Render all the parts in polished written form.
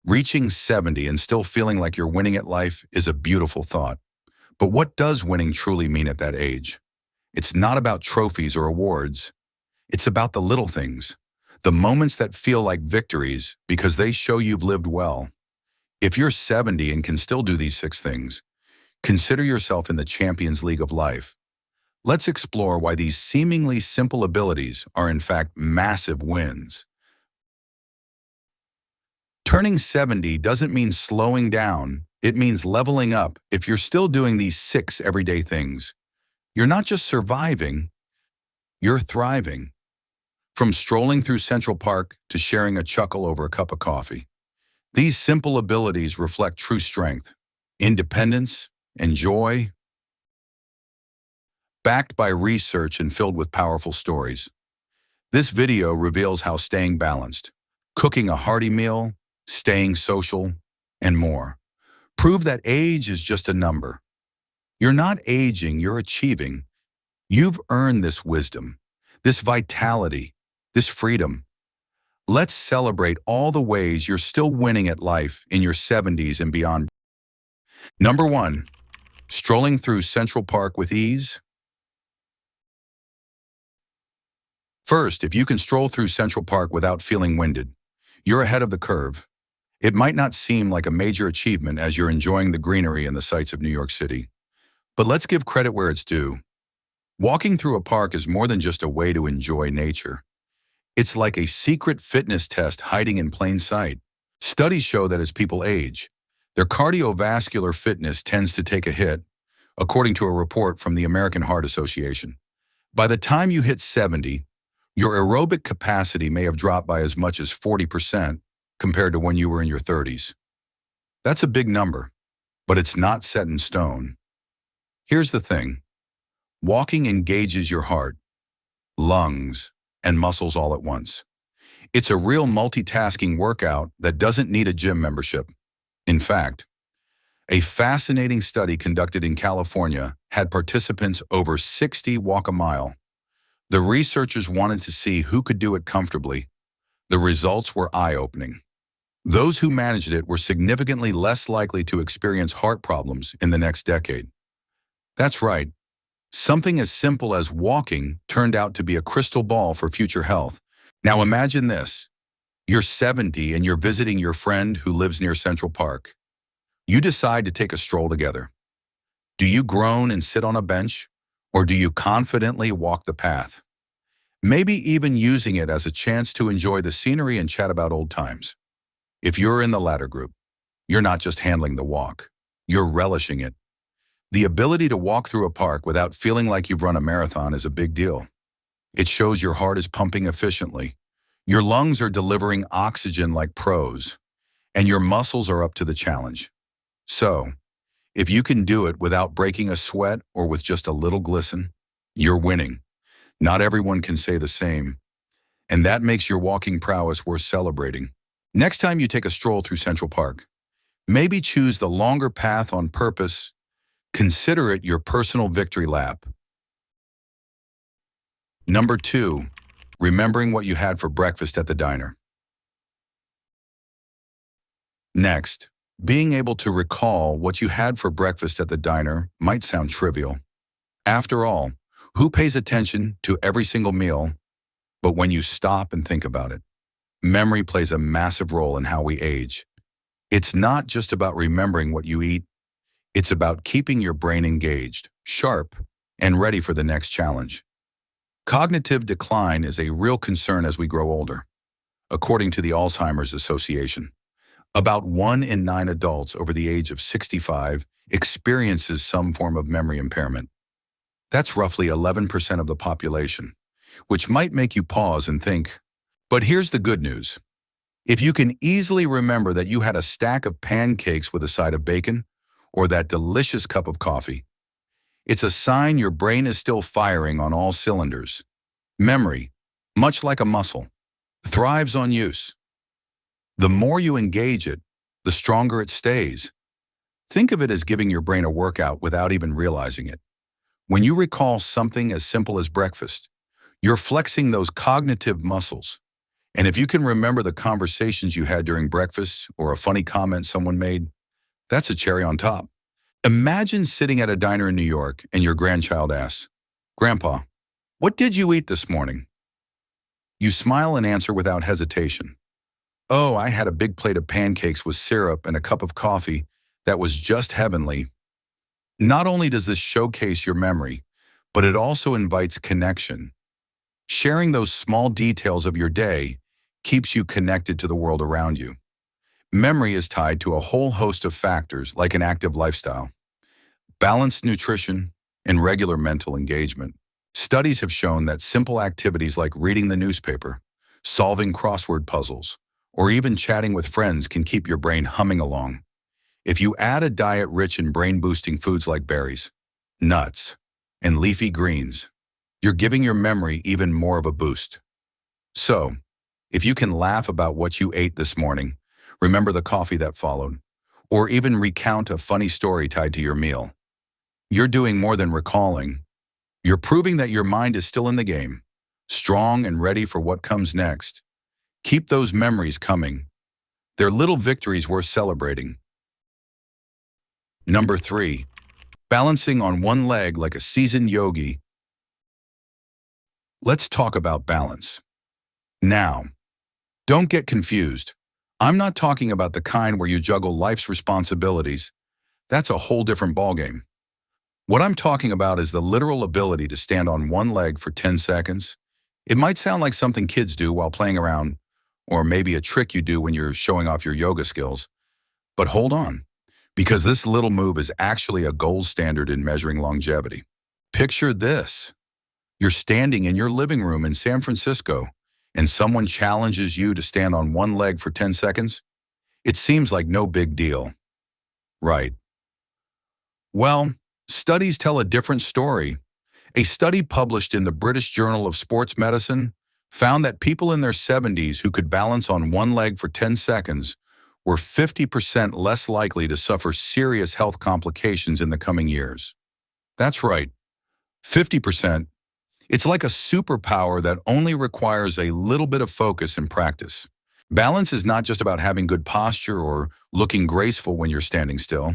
Reaching 70 and still feeling like you're winning at life is a beautiful thought. But what does winning truly mean at that age? It's not about trophies or awards. It's about the little things, the moments that feel like victories because they show you've lived well. If you're 70 and can still do these 6 things, consider yourself in the Champions League of life. Let's explore why these seemingly simple abilities are in fact massive wins. Turning 70 doesn't mean slowing down, it means leveling up if you're still doing these 6 everyday things. You're not just surviving, you're thriving. From strolling through Central Park to sharing a chuckle over a cup of coffee. These simple abilities reflect true strength, independence, and joy, backed by research and filled with powerful stories. This video reveals how staying balanced, cooking a hearty meal, staying social, and more, prove that age is just a number. You're not aging, you're achieving. You've earned this wisdom, this vitality, this freedom. Let's celebrate all the ways you're still winning at life in your 70s and beyond. Number 1, strolling through Central Park with ease. First, if you can stroll through Central Park without feeling winded, you're ahead of the curve. It might not seem like a major achievement as you're enjoying the greenery and the sights of New York City. But let's give credit where it's due. Walking through a park is more than just a way to enjoy nature. It's like a secret fitness test hiding in plain sight. Studies show that as people age, their cardiovascular fitness tends to take a hit, according to a report from the American Heart Association. By the time you hit 70, your aerobic capacity may have dropped by as much as 40% compared to when you were in your 30s. That's a big number, but it's not set in stone. Here's the thing. Walking engages your heart, lungs, and muscles all at once. It's a real multitasking workout that doesn't need a gym membership. In fact, a fascinating study conducted in California had participants over 60 walk a mile. The researchers wanted to see who could do it comfortably. The results were eye-opening. Those who managed it were significantly less likely to experience heart problems in the next decade. That's right. Something as simple as walking turned out to be a crystal ball for future health. Now imagine this. You're 70 and you're visiting your friend who lives near Central Park. You decide to take a stroll together. Do you groan and sit on a bench, or do you confidently walk the path? Maybe even using it as a chance to enjoy the scenery and chat about old times. If you're in the latter group, you're not just handling the walk, you're relishing it. The ability to walk through a park without feeling like you've run a marathon is a big deal. It shows your heart is pumping efficiently, your lungs are delivering oxygen like pros, and your muscles are up to the challenge. So, if you can do it without breaking a sweat or with just a little glisten, you're winning. Not everyone can say the same, and that makes your walking prowess worth celebrating. Next time you take a stroll through Central Park, maybe choose the longer path on purpose. Consider it your personal victory lap. Number 2, remembering what you had for breakfast at the diner. Next, being able to recall what you had for breakfast at the diner might sound trivial. After all, who pays attention to every single meal? But when you stop and think about it, memory plays a massive role in how we age. It's not just about remembering what you eat. It's about keeping your brain engaged, sharp, and ready for the next challenge. Cognitive decline is a real concern as we grow older. According to the Alzheimer's Association, about 1 in 9 adults over the age of 65 experiences some form of memory impairment. That's roughly 11% of the population, which might make you pause and think. But here's the good news. If you can easily remember that you had a stack of pancakes with a side of bacon, or that delicious cup of coffee, it's a sign your brain is still firing on all cylinders. Memory, much like a muscle, thrives on use. The more you engage it, the stronger it stays. Think of it as giving your brain a workout without even realizing it. When you recall something as simple as breakfast, you're flexing those cognitive muscles, And if you can remember the conversations you had during breakfast or a funny comment someone made, that's a cherry on top. Imagine sitting at a diner in New York and your grandchild asks, "Grandpa, what did you eat this morning?" You smile and answer without hesitation. "Oh, I had a big plate of pancakes with syrup and a cup of coffee that was just heavenly." Not only does this showcase your memory, but it also invites connection. Sharing those small details of your day keeps you connected to the world around you. Memory is tied to a whole host of factors like an active lifestyle, balanced nutrition, and regular mental engagement. Studies have shown that simple activities like reading the newspaper, solving crossword puzzles, or even chatting with friends can keep your brain humming along. If you add a diet rich in brain-boosting foods like berries, nuts, and leafy greens, you're giving your memory even more of a boost. So, if you can laugh about what you ate this morning, remember the coffee that followed, or even recount a funny story tied to your meal, you're doing more than recalling. You're proving that your mind is still in the game, strong and ready for what comes next. Keep those memories coming. They're little victories worth celebrating. Number 3, balancing on one leg like a seasoned yogi. Let's talk about balance. Now, don't get confused. I'm not talking about the kind where you juggle life's responsibilities. That's a whole different ballgame. What I'm talking about is the literal ability to stand on one leg for 10 seconds. It might sound like something kids do while playing around, or maybe a trick you do when you're showing off your yoga skills. But hold on, because this little move is actually a gold standard in measuring longevity. Picture this. You're standing in your living room in San Francisco, and someone challenges you to stand on one leg for 10 seconds. It seems like no big deal, right? Well, studies tell a different story. A study published in the British Journal of Sports Medicine found that people in their 70s who could balance on one leg for 10 seconds were 50% less likely to suffer serious health complications in the coming years. That's right, 50%. It's like a superpower that only requires a little bit of focus and practice. Balance is not just about having good posture or looking graceful when you're standing still.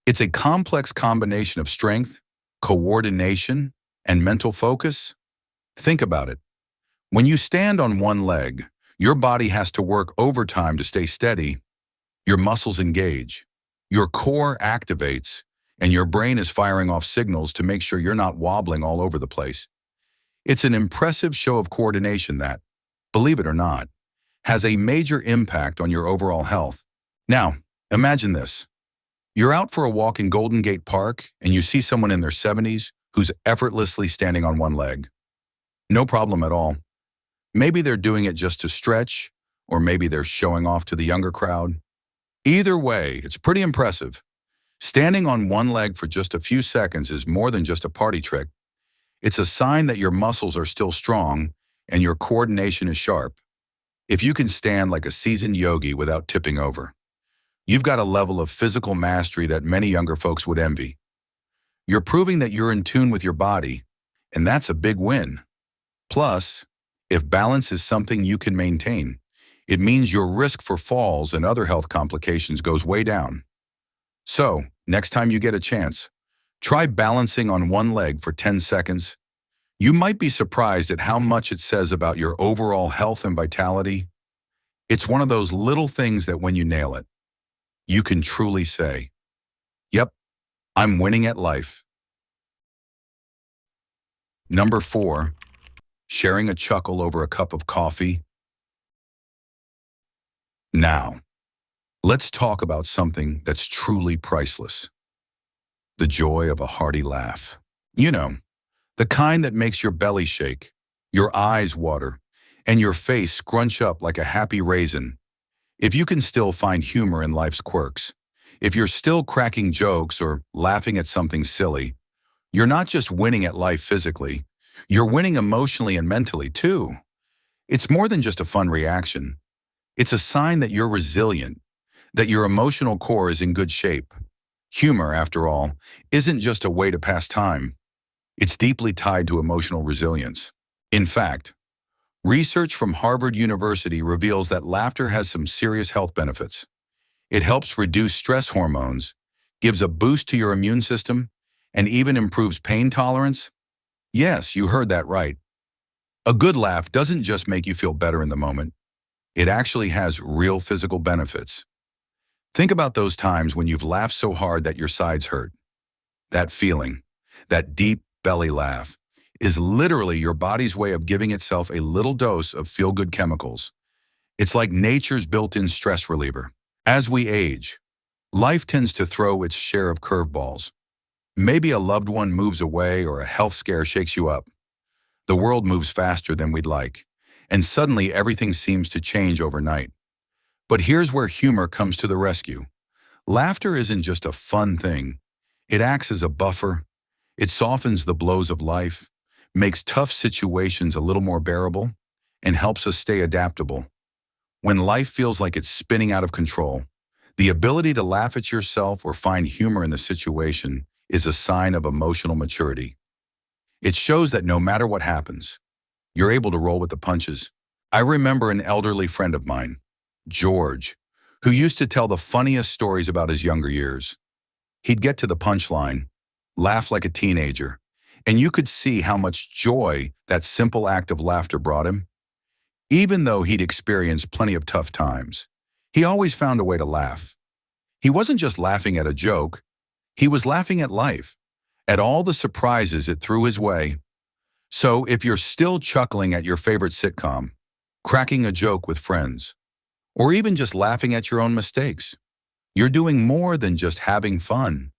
It's a complex combination of strength, coordination, and mental focus. Think about it. When you stand on one leg, your body has to work overtime to stay steady. Your muscles engage, your core activates, and your brain is firing off signals to make sure you're not wobbling all over the place. It's an impressive show of coordination that, believe it or not, has a major impact on your overall health. Now, imagine this. You're out for a walk in Golden Gate Park and you see someone in their 70s who's effortlessly standing on one leg. No problem at all. Maybe they're doing it just to stretch, or maybe they're showing off to the younger crowd. Either way, it's pretty impressive. Standing on one leg for just a few seconds is more than just a party trick. It's a sign that your muscles are still strong and your coordination is sharp. If you can stand like a seasoned yogi without tipping over, you've got a level of physical mastery that many younger folks would envy. You're proving that you're in tune with your body, and that's a big win. Plus, if balance is something you can maintain, it means your risk for falls and other health complications goes way down. So, next time you get a chance, try balancing on one leg for 10 seconds. You might be surprised at how much it says about your overall health and vitality. It's one of those little things that when you nail it, you can truly say, "Yep, I'm winning at life." Number 4, sharing a chuckle over a cup of coffee. Now, let's talk about something that's truly priceless. The joy of a hearty laugh. You know, the kind that makes your belly shake, your eyes water, and your face scrunch up like a happy raisin. If you can still find humor in life's quirks, if you're still cracking jokes or laughing at something silly, you're not just winning at life physically, you're winning emotionally and mentally too. It's more than just a fun reaction. It's a sign that you're resilient, that your emotional core is in good shape. Humor, after all, isn't just a way to pass time. It's deeply tied to emotional resilience. In fact, Research from Harvard University reveals that laughter has some serious health benefits. It helps reduce stress hormones, gives a boost to your immune system, and even improves pain tolerance. Yes, you heard that right. A good laugh doesn't just make you feel better in the moment. It actually has real physical benefits. Think about those times when you've laughed so hard that your sides hurt. That feeling, that deep belly laugh, is literally your body's way of giving itself a little dose of feel-good chemicals. It's like nature's built-in stress reliever. As we age, life tends to throw its share of curveballs. Maybe a loved one moves away or a health scare shakes you up. The world moves faster than we'd like, and suddenly everything seems to change overnight. But here's where humor comes to the rescue. Laughter isn't just a fun thing. It acts as a buffer. It softens the blows of life, makes tough situations a little more bearable, and helps us stay adaptable. When life feels like it's spinning out of control, the ability to laugh at yourself or find humor in the situation is a sign of emotional maturity. It shows that no matter what happens, you're able to roll with the punches. I remember an elderly friend of mine, George, who used to tell the funniest stories about his younger years. He'd get to the punchline, laugh like a teenager, and you could see how much joy that simple act of laughter brought him. Even though he'd experienced plenty of tough times, he always found a way to laugh. He wasn't just laughing at a joke, he was laughing at life, at all the surprises it threw his way. So if you're still chuckling at your favorite sitcom, cracking a joke with friends, or even just laughing at your own mistakes, you're doing more than just having fun.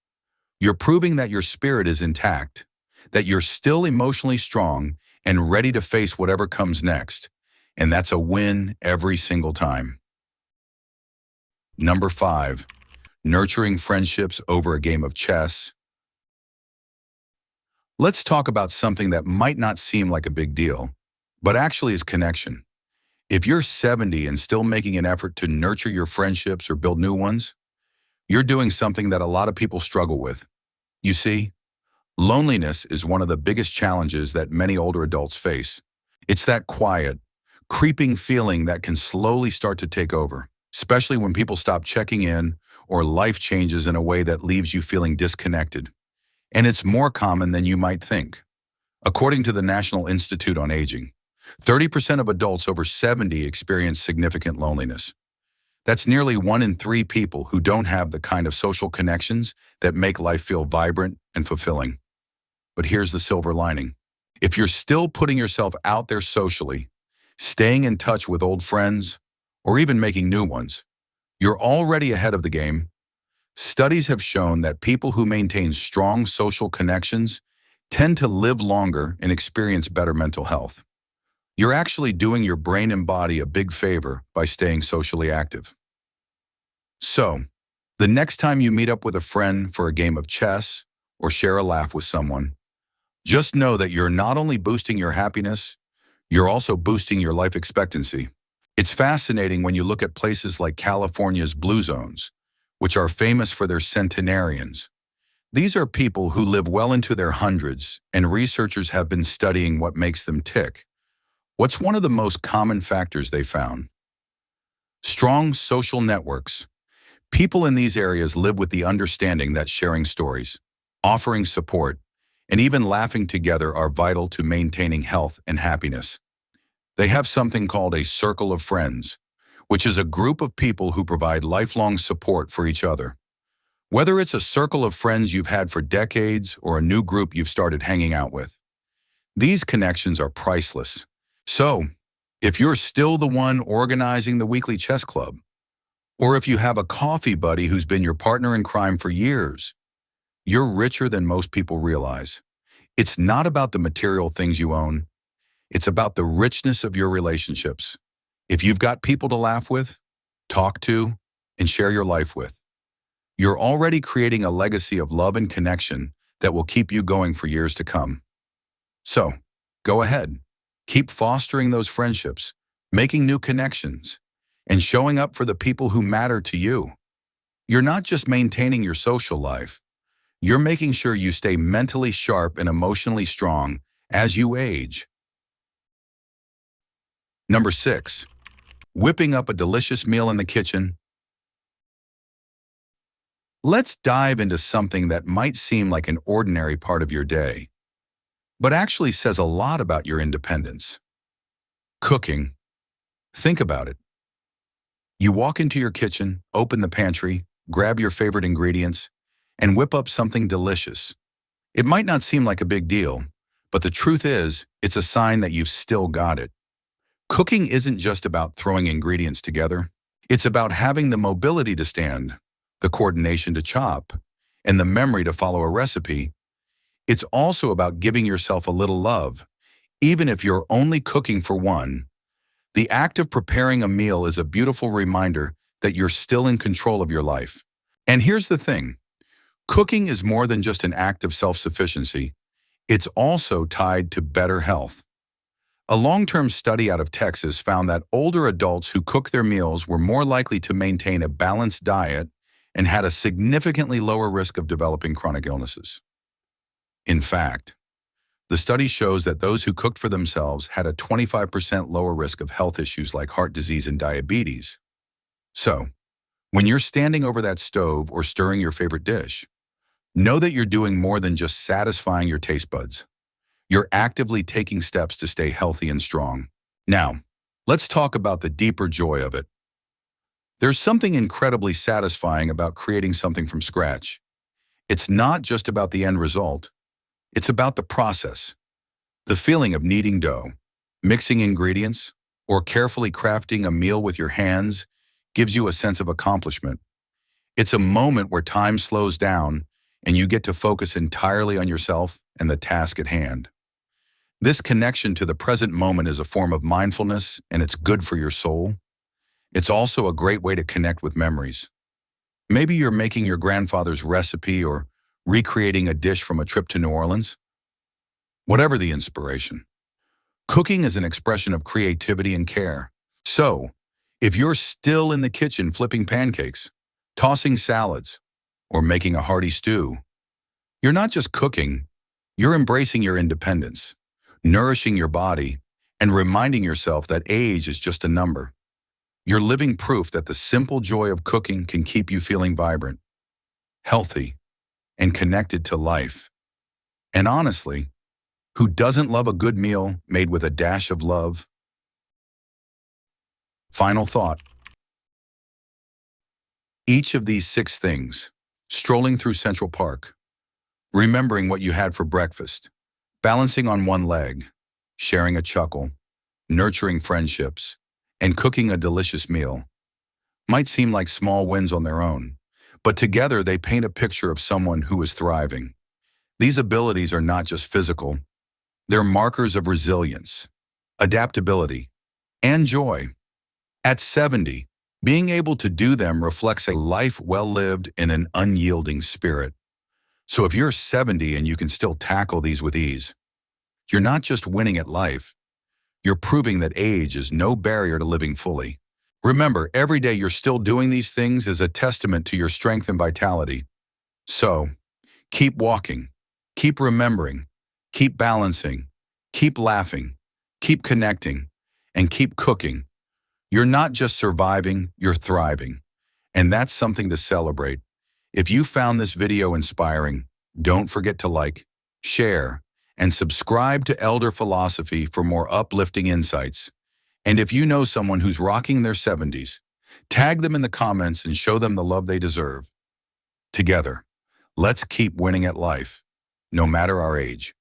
You're proving that your spirit is intact, that you're still emotionally strong and ready to face whatever comes next. And that's a win every single time. Number 5, nurturing friendships over a game of chess. Let's talk about something that might not seem like a big deal, but actually is connection. If you're 70 and still making an effort to nurture your friendships or build new ones, you're doing something that a lot of people struggle with. You see, loneliness is one of the biggest challenges that many older adults face. It's that quiet, creeping feeling that can slowly start to take over, especially when people stop checking in or life changes in a way that leaves you feeling disconnected. And it's more common than you might think. According to the National Institute on Aging, 30% of adults over 70 experience significant loneliness. That's nearly 1 in 3 people who don't have the kind of social connections that make life feel vibrant and fulfilling. But here's the silver lining. If you're still putting yourself out there socially, staying in touch with old friends, or even making new ones, you're already ahead of the game. Studies have shown that people who maintain strong social connections tend to live longer and experience better mental health. You're actually doing your brain and body a big favor by staying socially active. So, the next time you meet up with a friend for a game of chess or share a laugh with someone, just know that you're not only boosting your happiness, you're also boosting your life expectancy. It's fascinating when you look at places like California's blue zones, which are famous for their centenarians. These are people who live well into their hundreds, and researchers have been studying what makes them tick. What's one of the most common factors they found? Strong social networks. People in these areas live with the understanding that sharing stories, offering support, and even laughing together are vital to maintaining health and happiness. They have something called a circle of friends, which is a group of people who provide lifelong support for each other. Whether it's a circle of friends you've had for decades or a new group you've started hanging out with, these connections are priceless. So, if you're still the one organizing the weekly chess club, or if you have a coffee buddy who's been your partner in crime for years, you're richer than most people realize. It's not about the material things you own. It's about the richness of your relationships. If you've got people to laugh with, talk to, and share your life with, you're already creating a legacy of love and connection that will keep you going for years to come. So, go ahead. Keep fostering those friendships, making new connections, and showing up for the people who matter to you. You're not just maintaining your social life, you're making sure you stay mentally sharp and emotionally strong as you age. Number 6. Whipping up a delicious meal in the kitchen. Let's dive into something that might seem like an ordinary part of your day, but actually says a lot about your independence. Cooking. Think about it. You walk into your kitchen, open the pantry, grab your favorite ingredients, and whip up something delicious. It might not seem like a big deal, but the truth is, it's a sign that you've still got it. Cooking isn't just about throwing ingredients together. It's about having the mobility to stand, the coordination to chop, and the memory to follow a recipe. It's also about giving yourself a little love. Even if you're only cooking for one, the act of preparing a meal is a beautiful reminder that you're still in control of your life. And here's the thing. Cooking is more than just an act of self-sufficiency. It's also tied to better health. A long-term study out of Texas found that older adults who cooked their meals were more likely to maintain a balanced diet and had a significantly lower risk of developing chronic illnesses. In fact, the study shows that those who cooked for themselves had a 25% lower risk of health issues like heart disease and diabetes. So, when you're standing over that stove or stirring your favorite dish, know that you're doing more than just satisfying your taste buds. You're actively taking steps to stay healthy and strong. Now, let's talk about the deeper joy of it. There's something incredibly satisfying about creating something from scratch. It's not just about the end result. It's about the process. The feeling of kneading dough, mixing ingredients, or carefully crafting a meal with your hands gives you a sense of accomplishment. It's a moment where time slows down and you get to focus entirely on yourself and the task at hand. This connection to the present moment is a form of mindfulness, and it's good for your soul. It's also a great way to connect with memories. Maybe you're making your grandfather's recipe or recreating a dish from a trip to New Orleans. Whatever the inspiration, cooking is an expression of creativity and care. So, if you're still in the kitchen flipping pancakes, tossing salads, or making a hearty stew, you're not just cooking, you're embracing your independence, nourishing your body, and reminding yourself that age is just a number. You're living proof that the simple joy of cooking can keep you feeling vibrant, healthy, and connected to life. And honestly, who doesn't love a good meal made with a dash of love? Final thought. Each of these 6 things, strolling through Central Park, remembering what you had for breakfast, balancing on one leg, sharing a chuckle, nurturing friendships, and cooking a delicious meal, might seem like small wins on their own, but together they paint a picture of someone who is thriving. These abilities are not just physical, they're markers of resilience, adaptability, and joy. At 70, being able to do them reflects a life well lived in an unyielding spirit. So if you're 70 and you can still tackle these with ease, you're not just winning at life, you're proving that age is no barrier to living fully. Remember, every day you're still doing these things is a testament to your strength and vitality. So, keep walking, keep remembering, keep balancing, keep laughing, keep connecting, and keep cooking. You're not just surviving, you're thriving. And that's something to celebrate. If you found this video inspiring, don't forget to like, share, and subscribe to Elder Philosophy for more uplifting insights. And if you know someone who's rocking their 70s, tag them in the comments and show them the love they deserve. Together, let's keep winning at life, no matter our age.